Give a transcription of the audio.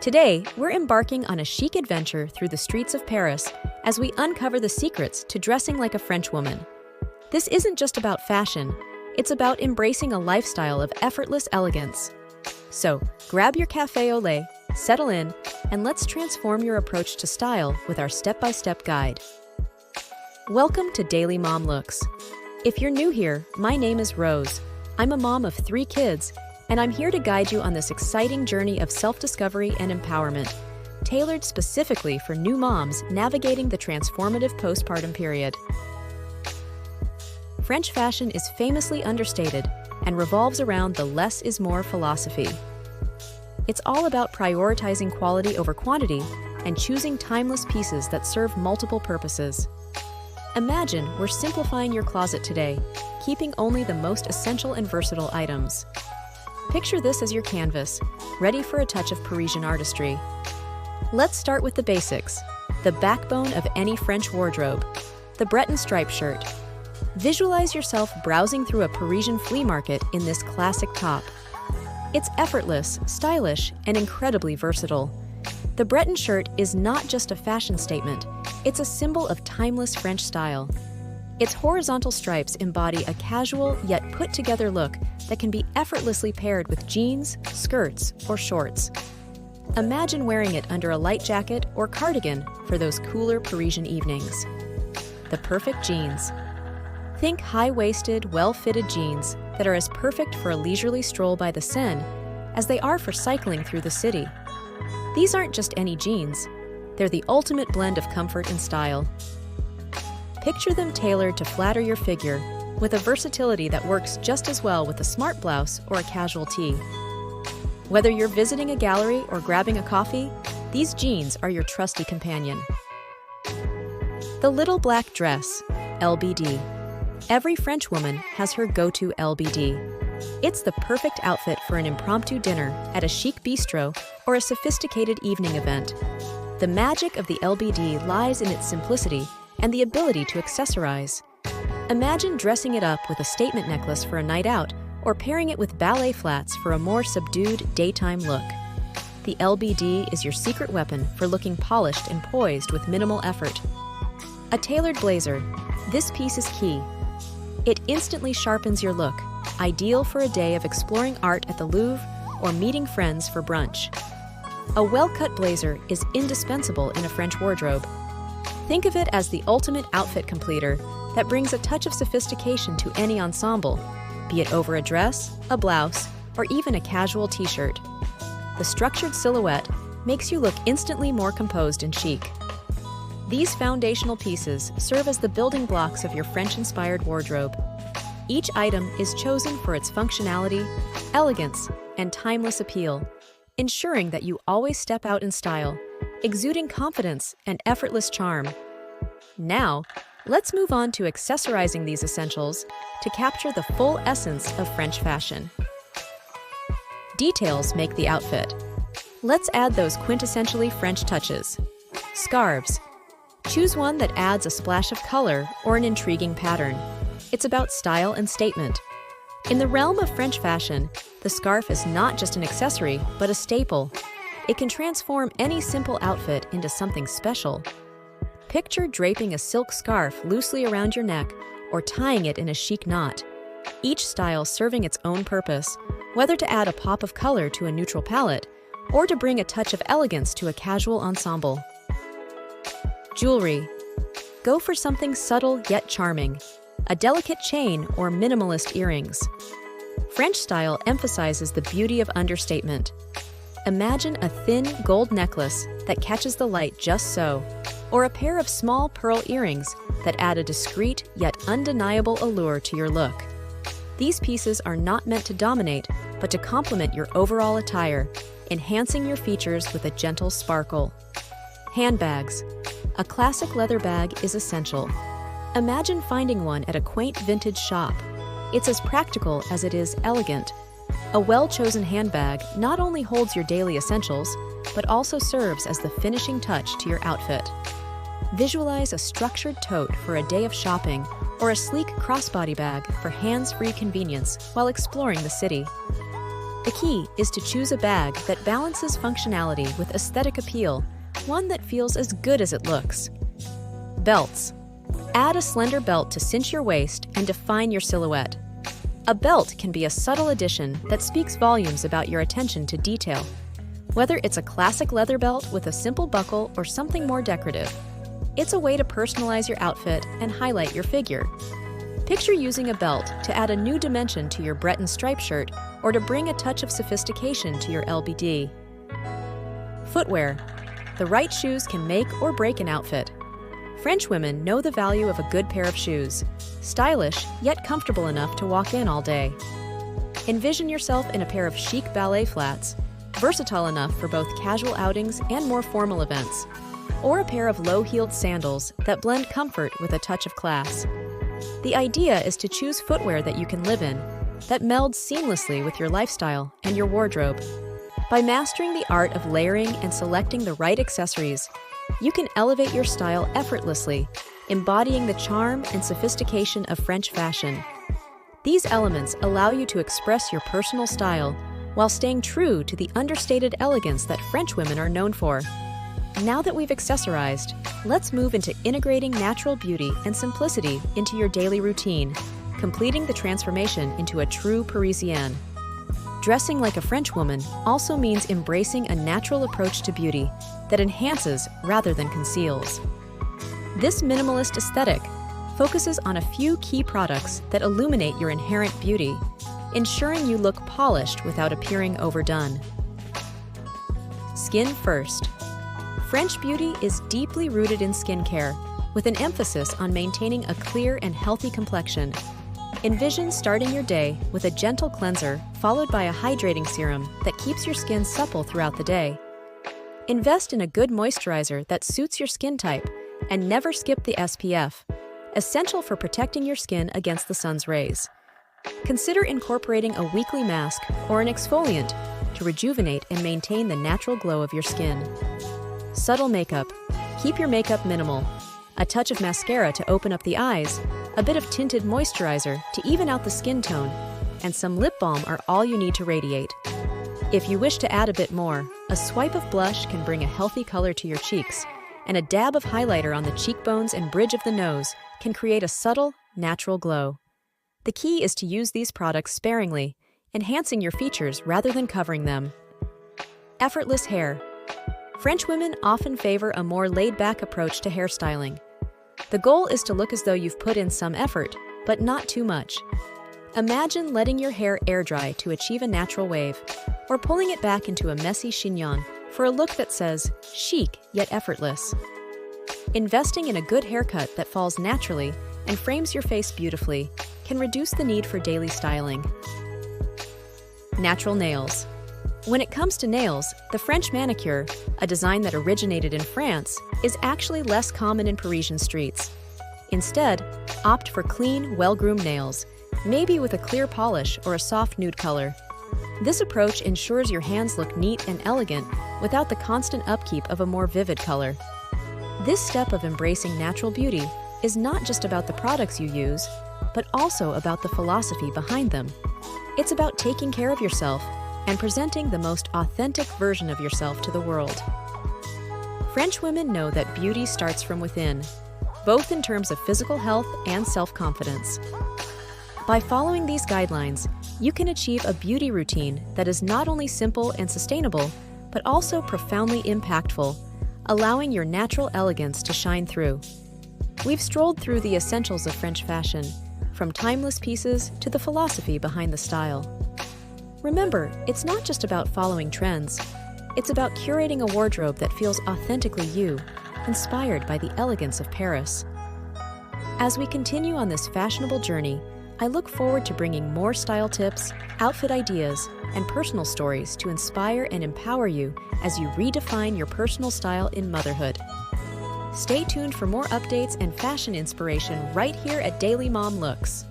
Today, we're embarking on a chic adventure through the streets of Paris as we uncover the secrets to dressing like a French woman. This isn't just about fashion, it's about embracing a lifestyle of effortless elegance. So, grab your café au lait, settle in, and let's transform your approach to style with our step-by-step guide. Welcome to Daily Mom Looks. If you're new here, my name is Rose. I'm a mom of 3 kids, and I'm here to guide you on this exciting journey of self-discovery and empowerment, tailored specifically for new moms navigating the transformative postpartum period. French fashion is famously understated and revolves around the less is more philosophy. It's all about prioritizing quality over quantity and choosing timeless pieces that serve multiple purposes. Imagine we're simplifying your closet today, keeping only the most essential and versatile items. Picture this as your canvas, ready for a touch of Parisian artistry. Let's start with the basics, the backbone of any French wardrobe, the Breton striped shirt. Visualize yourself browsing through a Parisian flea market in this classic top. It's effortless, stylish, and incredibly versatile. The Breton shirt is not just a fashion statement, it's a symbol of timeless French style. Its horizontal stripes embody a casual yet put-together look that can be effortlessly paired with jeans, skirts, or shorts. Imagine wearing it under a light jacket or cardigan for those cooler Parisian evenings. The perfect jeans. Think high-waisted, well-fitted jeans that are as perfect for a leisurely stroll by the Seine as they are for cycling through the city. These aren't just any jeans, they're the ultimate blend of comfort and style. Picture them tailored to flatter your figure, with a versatility that works just as well with a smart blouse or a casual tee. Whether you're visiting a gallery or grabbing a coffee, these jeans are your trusty companion. The little black dress, LBD. Every French woman has her go-to LBD. It's the perfect outfit for an impromptu dinner at a chic bistro or a sophisticated evening event. The magic of the LBD lies in its simplicity and the ability to accessorize. Imagine dressing it up with a statement necklace for a night out or pairing it with ballet flats for a more subdued daytime look. The LBD is your secret weapon for looking polished and poised with minimal effort. A tailored blazer. This piece is key. It instantly sharpens your look, ideal for a day of exploring art at the Louvre or meeting friends for brunch. A well-cut blazer is indispensable in a French wardrobe. Think of it as the ultimate outfit completer that brings a touch of sophistication to any ensemble, be it over a dress, a blouse, or even a casual t-shirt. The structured silhouette makes you look instantly more composed and chic. These foundational pieces serve as the building blocks of your French-inspired wardrobe. Each item is chosen for its functionality, elegance, and timeless appeal, ensuring that you always step out in style, exuding confidence and effortless charm. Now, let's move on to accessorizing these essentials to capture the full essence of French fashion. Details make the outfit. Let's add those quintessentially French touches. Scarves. Choose one that adds a splash of color or an intriguing pattern. It's about style and statement. In the realm of French fashion, the scarf is not just an accessory, but a staple. It can transform any simple outfit into something special. Picture draping a silk scarf loosely around your neck or tying it in a chic knot, each style serving its own purpose, whether to add a pop of color to a neutral palette or to bring a touch of elegance to a casual ensemble. Jewelry. Go for something subtle yet charming, a delicate chain or minimalist earrings. French style emphasizes the beauty of understatement. Imagine a thin gold necklace that catches the light just so, or a pair of small pearl earrings that add a discreet yet undeniable allure to your look. These pieces are not meant to dominate, but to complement your overall attire, enhancing your features with a gentle sparkle. Handbags. A classic leather bag is essential. Imagine finding one at a quaint vintage shop. It's as practical as it is elegant. A well-chosen handbag not only holds your daily essentials, but also serves as the finishing touch to your outfit. Visualize a structured tote for a day of shopping or a sleek crossbody bag for hands-free convenience while exploring the city. The key is to choose a bag that balances functionality with aesthetic appeal, one that feels as good as it looks. Belts. Add a slender belt to cinch your waist and define your silhouette. A belt can be a subtle addition that speaks volumes about your attention to detail. Whether it's a classic leather belt with a simple buckle or something more decorative, it's a way to personalize your outfit and highlight your figure. Picture using a belt to add a new dimension to your Breton stripe shirt or to bring a touch of sophistication to your LBD. Footwear. The right shoes can make or break an outfit. French women know the value of a good pair of shoes, stylish yet comfortable enough to walk in all day. Envision yourself in a pair of chic ballet flats, versatile enough for both casual outings and more formal events, or a pair of low-heeled sandals that blend comfort with a touch of class. The idea is to choose footwear that you can live in, that melds seamlessly with your lifestyle and your wardrobe. By mastering the art of layering and selecting the right accessories, you can elevate your style effortlessly, embodying the charm and sophistication of French fashion. These elements allow you to express your personal style while staying true to the understated elegance that French women are known for. Now that we've accessorized, let's move into integrating natural beauty and simplicity into your daily routine, completing the transformation into a true Parisienne. Dressing like a French woman also means embracing a natural approach to beauty that enhances rather than conceals. This minimalist aesthetic focuses on a few key products that illuminate your inherent beauty, ensuring you look polished without appearing overdone. Skin first. French beauty is deeply rooted in skincare, with an emphasis on maintaining a clear and healthy complexion. Envision starting your day with a gentle cleanser followed by a hydrating serum that keeps your skin supple throughout the day. Invest in a good moisturizer that suits your skin type and never skip the SPF, essential for protecting your skin against the sun's rays. Consider incorporating a weekly mask or an exfoliant to rejuvenate and maintain the natural glow of your skin. Subtle makeup. Keep your makeup minimal. A touch of mascara to open up the eyes, a bit of tinted moisturizer to even out the skin tone, and some lip balm are all you need to radiate. If you wish to add a bit more, a swipe of blush can bring a healthy color to your cheeks, and a dab of highlighter on the cheekbones and bridge of the nose can create a subtle, natural glow. The key is to use these products sparingly, enhancing your features rather than covering them. Effortless hair. French women often favor a more laid-back approach to hairstyling. The goal is to look as though you've put in some effort, but not too much. Imagine letting your hair air dry to achieve a natural wave, or pulling it back into a messy chignon for a look that says chic yet effortless. Investing in a good haircut that falls naturally and frames your face beautifully can reduce the need for daily styling. Natural nails. When it comes to nails, the French manicure, a design that originated in France, is actually less common in Parisian streets. Instead, opt for clean, well-groomed nails, maybe with a clear polish or a soft nude color. This approach ensures your hands look neat and elegant without the constant upkeep of a more vivid color. This step of embracing natural beauty is not just about the products you use, but also about the philosophy behind them. It's about taking care of yourself and presenting the most authentic version of yourself to the world. French women know that beauty starts from within, both in terms of physical health and self-confidence. By following these guidelines, you can achieve a beauty routine that is not only simple and sustainable, but also profoundly impactful, allowing your natural elegance to shine through. We've strolled through the essentials of French fashion, from timeless pieces to the philosophy behind the style. Remember, it's not just about following trends. It's about curating a wardrobe that feels authentically you, inspired by the elegance of Paris. As we continue on this fashionable journey, I look forward to bringing more style tips, outfit ideas, and personal stories to inspire and empower you as you redefine your personal style in motherhood. Stay tuned for more updates and fashion inspiration right here at Daily Mom Looks.